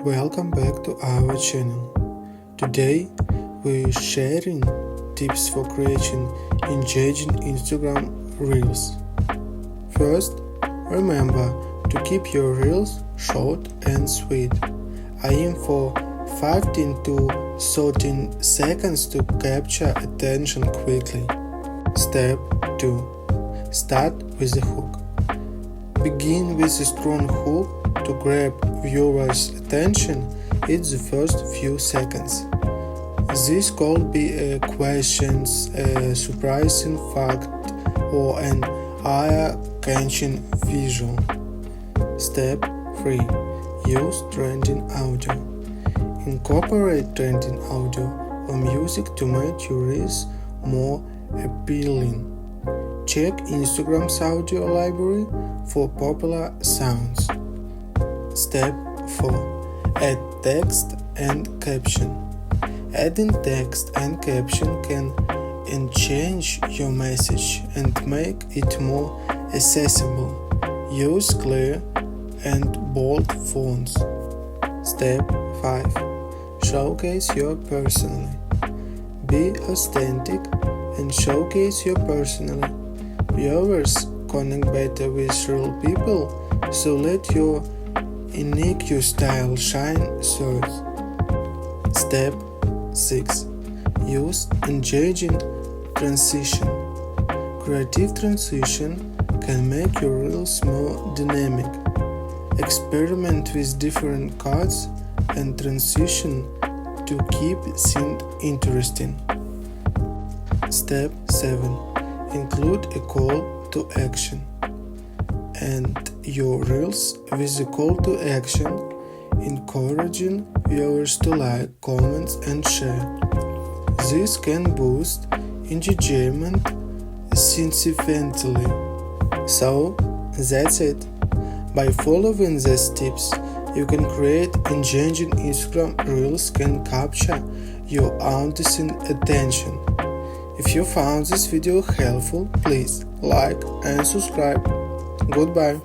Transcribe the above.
Welcome back to our channel. Today we're sharing tips for creating engaging Instagram Reels. First, remember to keep your Reels short and sweet. I aim for 15 to 13 seconds to capture attention quickly. Step 2. Start with a hook. Begin with a strong hook to grab viewers' attention in the first few seconds. This could be a question, a surprising fact, or an eye-catching visual. Step 3. Use trending audio. Incorporate trending audio or music to make your reels more appealing. Check Instagram's audio library for popular sounds. Step 4. Add text and caption. Adding text and caption can enhance your message and make it more accessible. Use clear and bold fonts. Step 5. Showcase your personality. Be authentic and showcase your personality. Viewers connect better with real people, so let your unique style shine through. Step 6. Use engaging transition. Creative transition can make your reels more dynamic. Experiment with different cuts and transition to keep things interesting. Step 7. Include a call to action. And your reels with a call to action, encouraging viewers to like, comment and share. This can boost engagement significantly. So that's it. By following these tips, you can create engaging Instagram Reels can capture your audience's attention. If you found this video helpful, please like and subscribe. Goodbye.